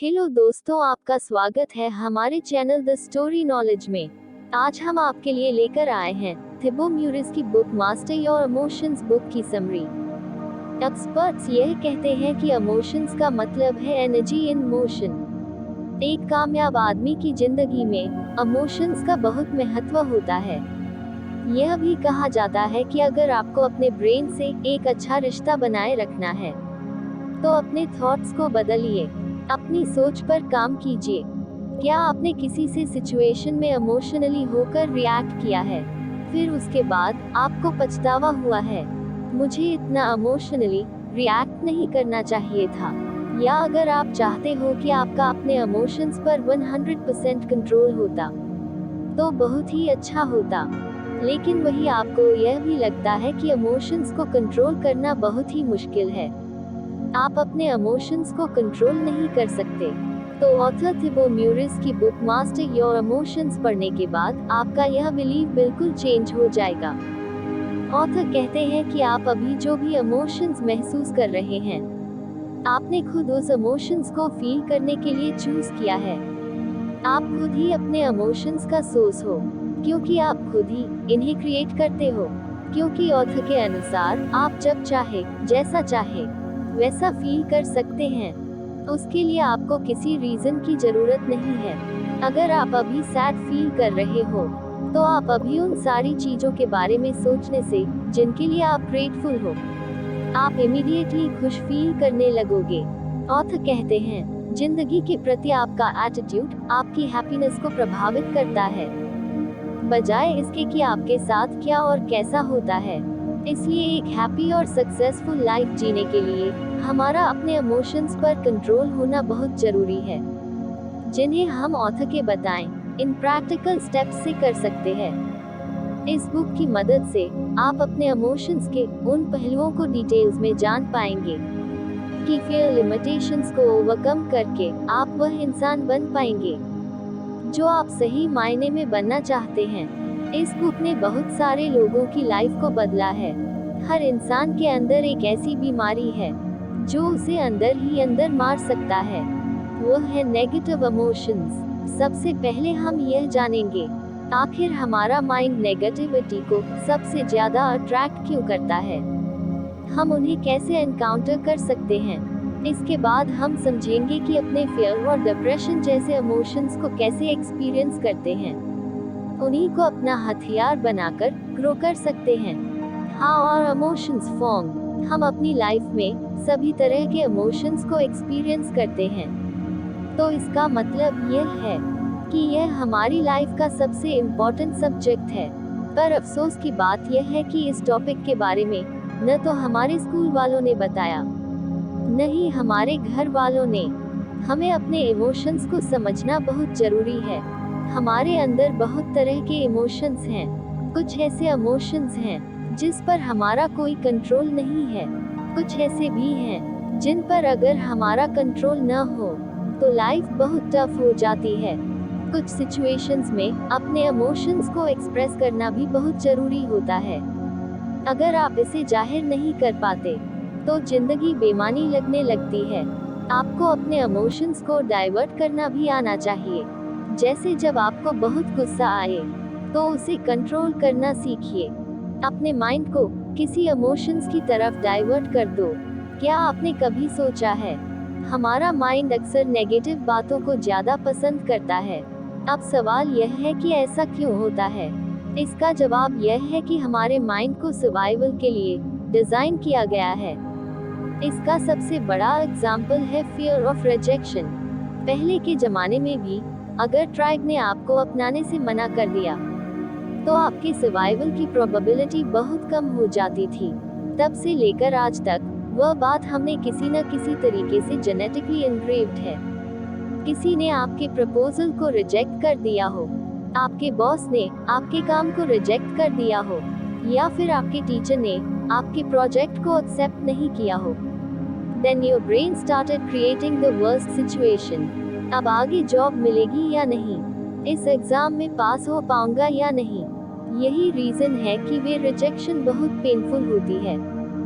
Hello दोस्तों, आपका स्वागत है हमारे चैनल द स्टोरी नॉलेज में। आज हम आपके लिए लेकर आए हैं थिबो म्यूरिस की book master your emotions book की समरी। एक्सपर्ट्स यह कहते हैं कि इमोशंस का मतलब है एनर्जी इन मोशन। एक कामयाब आदमी की जिंदगी में इमोशंस का बहुत महत्व होता है। यह भी कहा जाता है कि अगर आपको अपने ब्रेन से एक अच्छा रिश्ता बनाए रखना है तो अपने थॉट्स को बदलिए, अपनी सोच पर काम कीजिए। क्या आपने किसी से सिचुएशन में इमोशनली होकर रिएक्ट किया है, फिर उसके बाद आपको पछतावा हुआ है, मुझे इतना इमोशनली रिएक्ट नहीं करना चाहिए था? या अगर आप चाहते हो कि आपका अपने इमोशंस पर 100% कंट्रोल होता तो बहुत ही अच्छा होता, लेकिन वही आपको यह भी लगता है कि इमोशंस को कंट्रोल करना बहुत ही मुश्किल है, आप अपने इमोशंस को कंट्रोल नहीं कर सकते, तो ऑथर थिबो म्यूरिस की बुक मास्टर योर इमोशंस पढ़ने के बाद आपका यह बिलीव बिल्कुल चेंज हो जाएगा। ऑथर कहते हैं कि आप अभी जो भी इमोशंस महसूस कर रहे हैं, आपने खुद उस इमोशंस को फील करने के लिए चूज किया है। आप खुद ही अपने इमोशंस का सोर्स हो, क्योंकि आप खुद ही इन्हें क्रिएट करते हो। क्योंकि ऑथर के अनुसार आप जब चाहे, जैसा चाहे वैसा फील कर सकते हैं। उसके लिए आपको किसी रीजन की जरूरत नहीं है। अगर आप अभी सैड फील कर रहे हो तो आप अभी उन सारी चीजों के बारे में सोचने से जिनके लिए आप ग्रेटफुल हो, आप इमीडिएटली खुश फील करने लगोगे। ऑथर कहते हैं, जिंदगी के प्रति आपका एटीट्यूड आपकी हैप्पीनेस को प्रभावित करता है, बजाय इसके कि आपके साथ क्या और कैसा होता है। इसलिए एक हैप्पी और सक्सेसफुल लाइफ जीने के लिए हमारा अपने इमोशंस पर कंट्रोल होना बहुत जरूरी है, जिन्हें हम ऑथर के बताएं इन प्रैक्टिकल स्टेप्स से कर सकते हैं। इस बुक की मदद से आप अपने इमोशंस के उन पहलुओं को डिटेल्स में जान पाएंगे कि फियर लिमिटेशंस को ओवरकम करके आप वह इंसान बन पाएंगे जो आप सही मायने में बनना चाहते हैं। इस बुक ने बहुत सारे लोगों की लाइफ को बदला है। हर इंसान के अंदर एक ऐसी बीमारी है जो उसे अंदर ही अंदर मार सकता है, वो है नेगेटिव इमोशंस। सबसे पहले हम यह जानेंगे आखिर हमारा माइंड नेगेटिविटी को सबसे ज्यादा अट्रैक्ट क्यों करता है, हम उन्हें कैसे एनकाउंटर कर सकते हैं। इसके बाद हम समझेंगे कि अपने फियर और डिप्रेशन जैसे इमोशंस को कैसे एक्सपीरियंस करते हैं, उन्हीं को अपना हथियार बनाकर ग्रो कर सकते हैं। हाउ आवर इमोशंस फॉर्म, हम अपनी लाइफ में सभी तरह के इमोशंस को एक्सपीरियंस करते हैं, तो इसका मतलब यह है कि यह हमारी लाइफ का सबसे इम्पोर्टेंट सब्जेक्ट है। पर अफसोस की बात यह है कि इस टॉपिक के बारे में न तो हमारे स्कूल वालों ने बताया, न ही हमारे घर वालों ने। हमें अपने इमोशंस को समझना बहुत जरूरी है। हमारे अंदर बहुत तरह के इमोशंस हैं। कुछ ऐसे इमोशंस हैं जिस पर हमारा कोई कंट्रोल नहीं है, कुछ ऐसे भी हैं जिन पर अगर हमारा कंट्रोल न हो तो लाइफ बहुत टफ हो जाती है। कुछ सिचुएशंस में अपने इमोशंस को एक्सप्रेस करना भी बहुत जरूरी होता है। अगर आप इसे जाहिर नहीं कर पाते तो जिंदगी बेमानी लगने लगती है। आपको अपने इमोशंस को डाइवर्ट करना भी आना चाहिए। जैसे जब आपको बहुत गुस्सा आए तो उसे कंट्रोल करना सीखिए। अपने माइंड को किसी इमोशंस की तरफ डाइवर्ट कर दो। क्या आपने कभी सोचा है, हमारा माइंड अक्सर नेगेटिव बातों को ज्यादा पसंद करता है। अब सवाल यह है कि ऐसा क्यों होता है। इसका जवाब यह है कि हमारे माइंड को सर्वाइवल के लिए डिजाइन किया गया है। इसका सबसे बड़ा एग्जाम्पल है फियर ऑफ रिजेक्शन। पहले के जमाने में भी अगर ट्राइब ने आपको अपनाने से मना कर दिया तो आपके सर्वाइवल की प्रोबेबिलिटी बहुत कम हो जाती थी। तब से लेकर आज तक वह बात हमने किसी न किसी तरीके से जेनेटिकली इनग्रेव्ड है। किसी ने आपके प्रपोजल को रिजेक्ट कर दिया हो, आपके बॉस ने आपके काम को रिजेक्ट कर दिया हो, या फिर आपके टीचर ने आपके प्रोजेक्ट को एक्सेप्ट नहीं किया हो। Then your brain started creating the worst situation. अब आगे जॉब मिलेगी या नहीं, इस एग्जाम में पास हो पाऊंगा या नहीं। यही रीजन है कि वे रिजेक्शन बहुत पेनफुल होती है।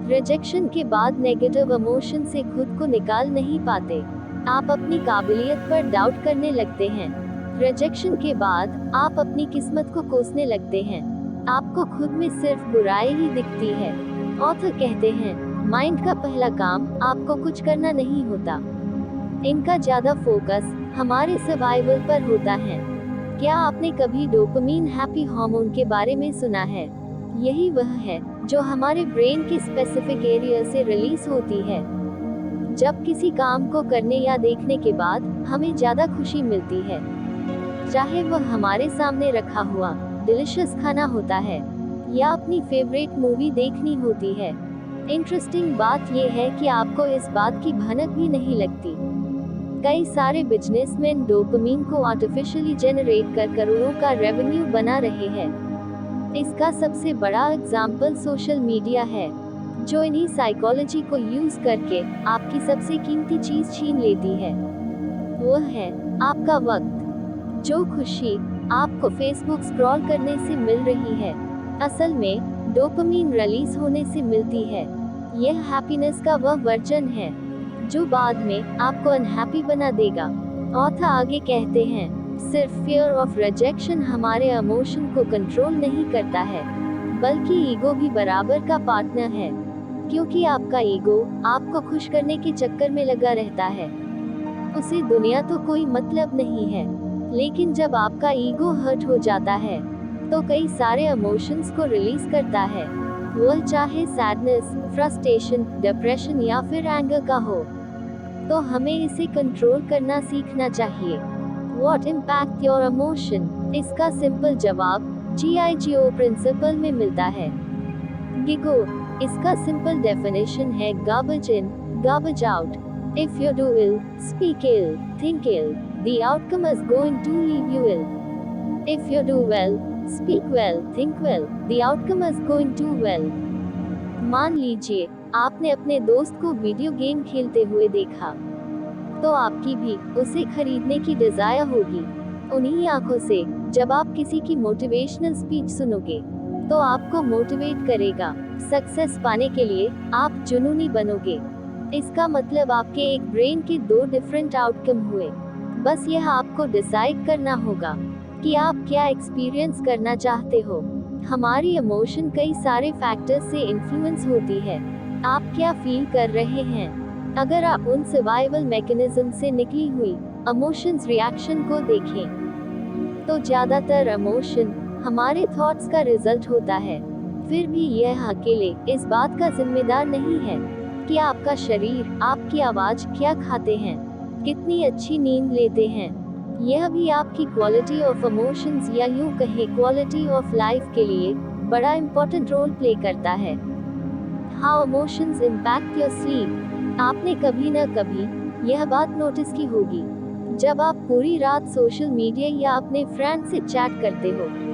रिजेक्शन के बाद नेगेटिव इमोशन से खुद को निकाल नहीं पाते। आप अपनी काबिलियत पर डाउट करने लगते हैं। रिजेक्शन के बाद आप अपनी किस्मत को कोसने लगते हैं। आपको खुद में सिर्फ बुराई ही दिखती है। ऑथर कहते हैं, माइंड का पहला काम आपको कुछ करना नहीं होता। इनका ज्यादा फोकस हमारे सर्वाइवल पर होता है। क्या आपने कभी डोपामिन हैप्पी हार्मोन के बारे में सुना है? यही वह है जो हमारे ब्रेन के स्पेसिफिक एरिया से रिलीज होती है जब किसी काम को करने या देखने के बाद हमें ज्यादा खुशी मिलती है, चाहे वह हमारे सामने रखा हुआ डिलिशियस खाना होता है या अपनी फेवरेट मूवी देखनी होती है। इंटरेस्टिंग बात यह है कि आपको इस बात की भनक भी नहीं लगती। कई सारे बिजनेसमैन डोपामिन को आर्टिफिशियली जनरेट कर करोड़ों का रेवेन्यू बना रहे हैं। इसका सबसे बड़ा एग्जाम्पल सोशल मीडिया है, जो इन्हीं साइकोलॉजी को यूज करके आपकी सबसे कीमती चीज छीन लेती है। वह है आपका वक्त। जो खुशी आपको फेसबुक स्क्रॉल करने से मिल रही है, असल में डोपामिन रिलीज होने से मिलती है। यह हैप्पीनेस का वह वर्जन है जो बाद में आपको अनहैप्पी बना देगा। ऑथर आगे कहते हैं, सिर्फ फियर ऑफ रिजेक्शन हमारे इमोशन को कंट्रोल नहीं करता है, बल्कि ईगो भी बराबर का पार्टनर है। क्योंकि आपका ईगो आपको खुश करने के चक्कर में लगा रहता है। उसे दुनिया तो कोई मतलब नहीं है, लेकिन जब आपका ईगो हर्ट हो जाता है तो कई सारे इमोशंस को रिलीज करता है, वह चाहे सैडनेस, फ्रस्ट्रेशन, डिप्रेशन या फिर एंगर का हो। तो हमें इसे कंट्रोल करना सीखना चाहिए। What impact your emotion? इसका सिंपल जवाब GIGO प्रिंसिपल में मिलता है। गिगो इसका सिंपल डेफिनेशन है garbage in, garbage out. If you do ill, speak ill, think ill, the outcome is going to leave you ill. If you do well, speak well, think well, the outcome is going to well. मान लीजिए आपने अपने दोस्त को video game खेलते हुए देखा, तो आपकी भी उसे खरीदने की डिजायर होगी। उन्हीं आंखों से जब आप किसी की मोटिवेशनल स्पीच सुनोगे, तो आपको मोटिवेट करेगा। सक्सेस पाने के लिए आप जुनूनी बनोगे। इसका मतलब आपके एक ब्रेन के दो डिफरेंट आउटकम हुए। बस यह आपको डिसाइड करना होगा कि आप क्या एक्सपीरियंस करना चाहते हो। हमारी इमोशन कई सारे फैक्टर्स से इन्फ्लुएंस होती है। आप क्या फील कर रहे हैं? अगर आप उन सर्वाइवल मैकेनिज्म से निकली हुई इमोशंस रिएक्शन को देखें, तो ज्यादातर इमोशन हमारे थॉट्स का रिजल्ट होता है। फिर भी यह अकेले इस बात का जिम्मेदार नहीं है कि आपका शरीर, आपकी आवाज, क्या खाते हैं, कितनी अच्छी नींद लेते हैं। यह भी आपकी क्वालिटी ऑफ इमोशंस या यूं कहे क्वालिटी ऑफ लाइफ के लिए बड़ा इंपॉर्टेंट रोल प्ले करता है। How emotions impact your sleep. आपने कभी न कभी यह बात नोटिस की होगी, जब आप पूरी रात सोशल मीडिया या अपने फ्रेंड से चैट करते हो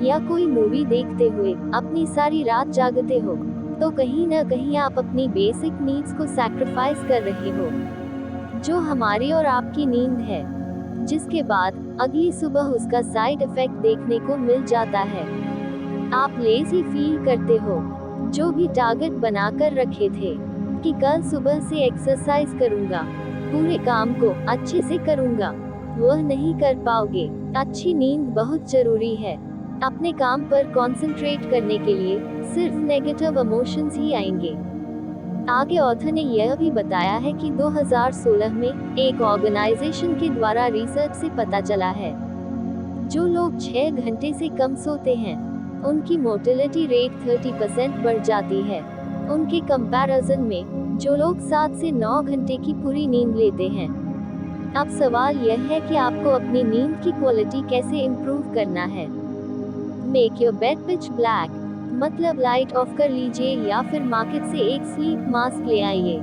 या कोई मूवी देखते हुए अपनी सारी रात जागते हो, तो कहीं न कहीं आप अपनी बेसिक नीड्स को सैक्रिफाइस कर रहे हो, जो हमारी और आपकी नींद है, जिसके बाद अगली सुबह उसका साइड इफेक्ट देखने को मिल जाता है। आप लेजी फील करते हो। जो भी टारगेट बनाकर रखे थे कि कल सुबह से एक्सरसाइज करूंगा, पूरे काम को अच्छे से करूंगा, वह नहीं कर पाओगे। अच्छी नींद बहुत जरूरी है। अपने काम पर कंसंट्रेट करने के लिए सिर्फ नेगेटिव इमोशंस ही आएंगे। आगे ऑथर ने यह भी बताया है कि 2016 में एक ऑर्गेनाइजेशन के द्वारा रिसर्च से पता चला है, जो लोग 6 घंटे से कम सोते हैं, उनकी मोर्टेलिटी रेट 30% बढ़ जाती है। उनके कंपैरिजन में जो लोग 7 से 9 घंटे की पूरी नींद लेते हैं। अब सवाल यह है कि आपको अपनी नींद की क्वालिटी कैसे इम्प्रूव करना है। Make your bed pitch black, मतलब लाइट ऑफ कर लीजिए या फिर मार्केट से एक स्लीप मास्क ले आइए।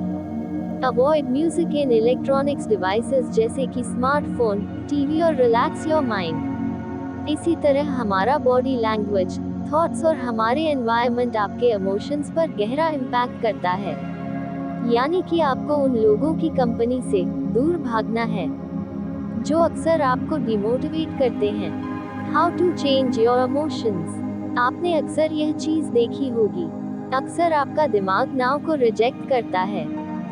Avoid music in electronics devices जैसे कि स्मार्टफोन, टीवी और रिलैक्स योर माइंड। इसी तरह हमारा बॉडी लैंग्वेज, थॉट्स और हमारे एनवायरनमेंट आपके इमोशंस पर गहरा इम्पैक्ट करता है। यानी कि आपको उन लोगों की कंपनी से दूर भागना है जो अक्सर आपको डिमोटिवेट करते हैं। How to change your emotions. आपने अक्सर यह चीज देखी होगी, अक्सर आपका दिमाग नाव को रिजेक्ट करता है।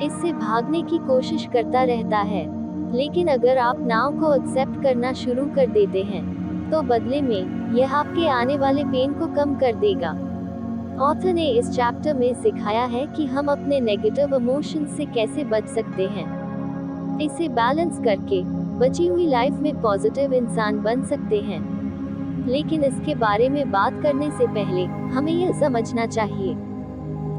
इससे भागने की कोशिश करता रहता है। लेकिन अगर आप नाव को एक्सेप्ट करना शुरू कर देते हैं, तो बदले में यह आपके आने वाले पेन को कम कर देगा। ऑथर ने इस चैप्टर में सिखाया है कि हम अपने नेगेटिव इमोशंस से कैसे बच सकते हैं। इसे बैलेंस करके बची हुई लाइफ में पॉजिटिव इंसान बन सकते हैं। लेकिन इसके बारे में बात करने से पहले हमें यह समझना चाहिए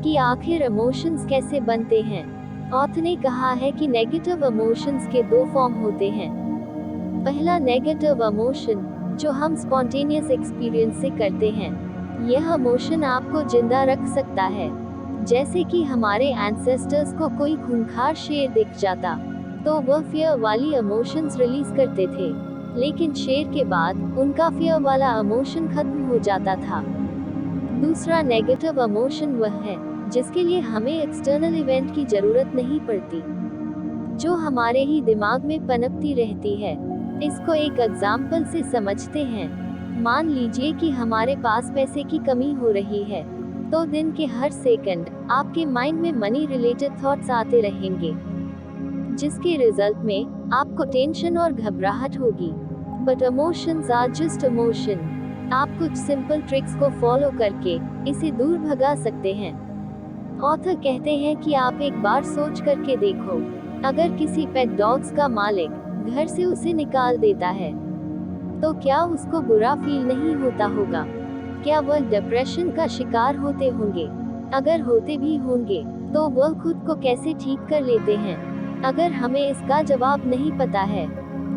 कि आखिर इमोशंस कैसे बनते हैं। ऑथर ने कहा है कि नेगेटिव इमोशंस के दो फॉर्म होते हैं। पहला नेगेटिव इमोशन, जो हम स्पॉन्टेनियस एक्सपीरियंस से करते हैं। यह इमोशन आपको जिंदा रख सकता है। जैसे कि हमारे एंसेस्टर्स को कोई खूंखार शेर दिख जाता, तो वह फियर वाली इमोशंस रिलीज करते थे, लेकिन शेर के बाद उनका फियर वाला इमोशन खत्म हो जाता था। दूसरा नेगेटिव इमोशन वह है जिसके लिए हमें एक्सटर्नल इवेंट की जरूरत नहीं पड़ती, जो हमारे ही दिमाग में पनपती रहती है। इसको एक एग्जाम्पल से समझते हैं। मान लीजिए कि हमारे पास पैसे की कमी हो रही है, तो दिन के हर सेकंड आपके माइंड में मनी रिलेटेड थॉट्स आते रहेंगे, जिसके रिजल्ट में आपको टेंशन और घबराहट होगी। But emotions are just emotion. आप कुछ सिंपल ट्रिक्स को फॉलो करके इसे दूर भगा सकते हैं। ऑथर कहते हैं कि आप एक बार सोच करके देखो, अगर किसी पेट डॉग्स का मालिक घर से उसे निकाल देता है, तो क्या उसको बुरा फील नहीं होता होगा? क्या वह डिप्रेशन का शिकार होते होंगे? अगर होते भी होंगे, तो वह खुद को कैसे ठीक कर लेते हैं? अगर हमें इसका जवाब नहीं पता है,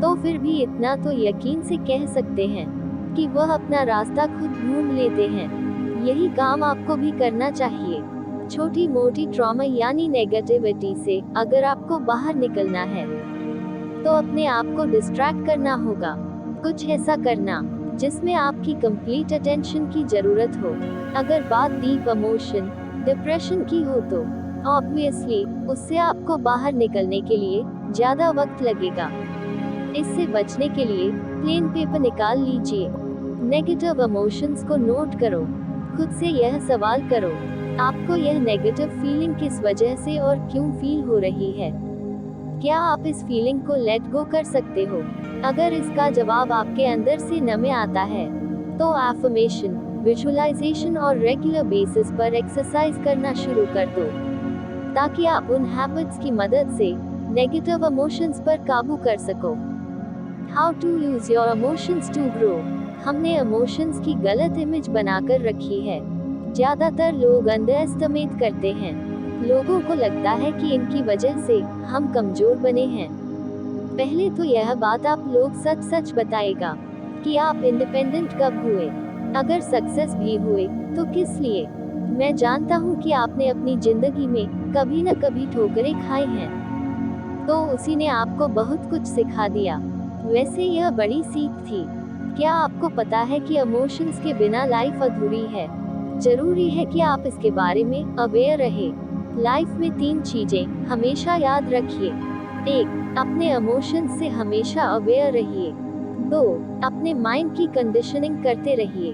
तो फिर भी इतना तो यकीन से कह सकते हैं कि वह अपना रास्ता खुद ढूंढ लेते हैं। यही काम आपको भी करना चाहिए। छोटी मोटी ट्रॉमा यानी नेगेटिविटी से अगर आपको बाहर निकलना है, तो अपने आप को डिस्ट्रैक्ट करना होगा। कुछ ऐसा करना जिसमें आपकी कंप्लीट अटेंशन की जरूरत हो। अगर बात डीप इमोशन, डिप्रेशन की हो, तो ऑब्वियसली उससे आपको बाहर निकलने के लिए ज्यादा वक्त लगेगा। इससे बचने के लिए प्लेन पेपर निकाल लीजिए। नेगेटिव इमोशंस को नोट करो। खुद से यह सवाल करो, आपको यह नेगेटिव फीलिंग किस वजह से और क्यों फील हो रही है? क्या आप इस फीलिंग को लेट गो कर सकते हो? अगर इसका जवाब आपके अंदर से न में आता है, तो एफर्मेशन, विजुअलाइजेशन और रेगुलर बेसिस पर एक्सरसाइज करना शुरू कर दो, ताकि आप उन हैबिट्स की मदद से नेगेटिव इमोशंस पर काबू कर सको। How to use your emotions to grow. हमने इमोशंस की गलत इमेज बनाकर रखी है। ज्यादातर लोग अंडर एस्टिमेट करते हैं। लोगों को लगता है कि इनकी वजह से हम कमजोर बने हैं। पहले तो यह बात आप लोग सच सच बताएगा कि आप इंडिपेंडेंट कब हुए? अगर सक्सेस भी हुए, तो किस लिए? मैं जानता हूँ कि आपने अपनी जिंदगी में कभी न कभी ठोकरें खाई हैं, तो उसी ने आपको बहुत कुछ सिखा दिया। वैसे यह बड़ी सीख थी। क्या आपको पता है कि इमोशंस के बिना लाइफ अधूरी है? जरूरी है कि आप इसके बारे में अवेयर रहे। लाइफ में 3 चीजें हमेशा याद रखिए। 1. अपने इमोशंस से हमेशा अवेयर रहिए। 2. अपने माइंड की कंडीशनिंग करते रहिए।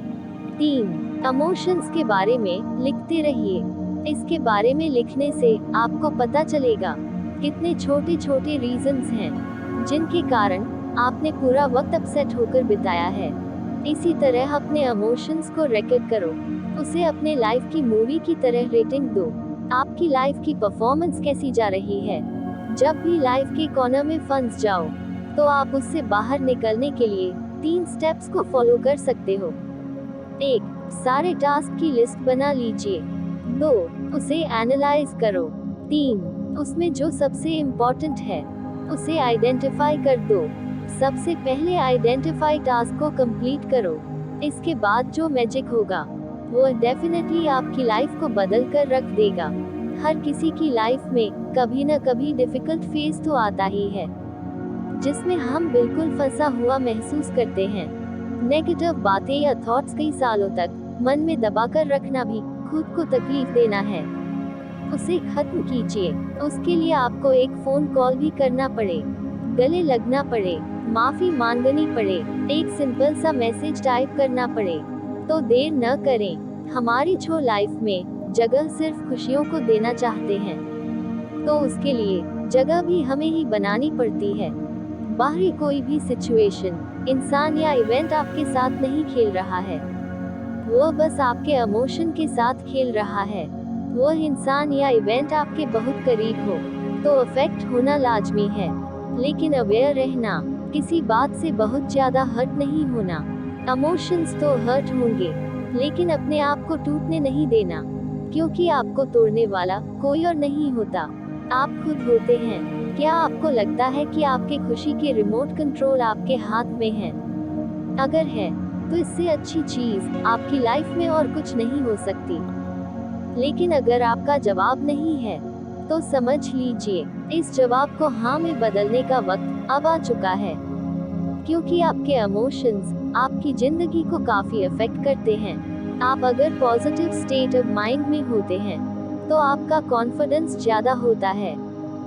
3. इमोशंस के बारे में लिखते रहिए। इसके बारे में लिखने से आपको पता चलेगा कितने छोटे छोटे रीजंस हैं जिनके कारण आपने पूरा वक्त अपसेट होकर बिताया है। इसी तरह अपने इमोशंस को रिकॉर्ड करो, उसे अपने लाइफ की मूवी की तरह रेटिंग दो। आपकी लाइफ की परफॉर्मेंस कैसी जा रही है? जब भी लाइफ के कॉर्नर में फंस जाओ, तो आप उससे बाहर निकलने के लिए 3 स्टेप्स को फॉलो कर सकते हो। 1. सारे टास्क की लिस्ट बना लीजिए। 2. उसे एनालाइज करो। 3. उसमें जो सबसे इम्पोर्टेंट है उसे आइडेंटिफाई कर दो। सबसे पहले आइडेंटिफाई टास्क को कंप्लीट करो। इसके बाद जो मैजिक होगा वो डेफिनेटली आपकी लाइफ को बदल कर रख देगा। हर किसी की लाइफ में कभी न कभी डिफिकल्ट फेज तो आता ही है, जिसमें हम बिल्कुल फंसा हुआ महसूस करते हैं। नेगेटिव बातें या थॉट्स कई सालों तक मन में दबाकर रखना भी खुद को तकलीफ देना है। उसे खत्म कीजिए। उसके लिए आपको एक फोन कॉल भी करना पड़े, गले लगना पड़े, माफी मांगनी पड़े, एक सिंपल सा मैसेज टाइप करना पड़े, तो देर न करें। हमारी लाइफ में जगह सिर्फ खुशियों को देना चाहते हैं। तो उसके लिए जगह भी हमें ही बनानी पड़ती है। बाहरी कोई भी सिचुएशन, इंसान या इवेंट आपके साथ नहीं खेल रहा है, वो बस आपके इमोशन के साथ खेल रहा है। वो इंसान या इवेंट आपके बहुत करीब हो तो अफेक्ट होना लाजमी है, लेकिन अवेयर रहना, किसी बात से बहुत ज्यादा हर्ट नहीं होना। इमोशंस तो हर्ट होंगे, लेकिन अपने आप को टूटने नहीं देना, क्योंकि आपको तोड़ने वाला कोई और नहीं होता, आप खुद होते हैं। क्या आपको लगता है कि आपके खुशी के रिमोट कंट्रोल आपके हाथ में है? अगर है, तो इससे अच्छी चीज आपकी लाइफ में और कुछ नहीं हो सकती। लेकिन अगर आपका जवाब नहीं है, तो समझ लीजिए इस जवाब को हाँ में बदलने का वक्त अब आ चुका है, क्योंकि आपके इमोशंस आपकी जिंदगी को काफी अफेक्ट करते हैं। आप अगर पॉजिटिव स्टेट ऑफ माइंड में होते हैं, तो आपका कॉन्फिडेंस ज्यादा होता है,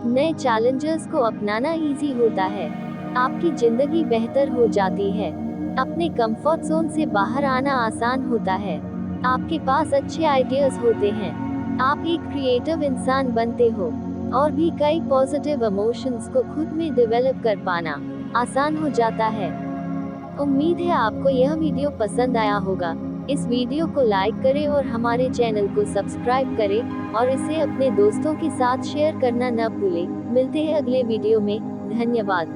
नए चैलेंजेस को अपनाना इजी होता है, आपकी जिंदगी बेहतर हो जाती है, अपने कंफर्ट जोन से बाहर आना आसान होता है, आपके पास अच्छे आइडियाज होते हैं, आप एक क्रिएटिव इंसान बनते हो, और भी कई पॉजिटिव इमोशंस को खुद में डेवलप कर पाना आसान हो जाता है। उम्मीद है आपको यह वीडियो पसंद आया होगा। इस वीडियो को लाइक करें और हमारे चैनल को सब्सक्राइब करें, और इसे अपने दोस्तों के साथ शेयर करना न भूलें। मिलते हैं अगले वीडियो में। धन्यवाद।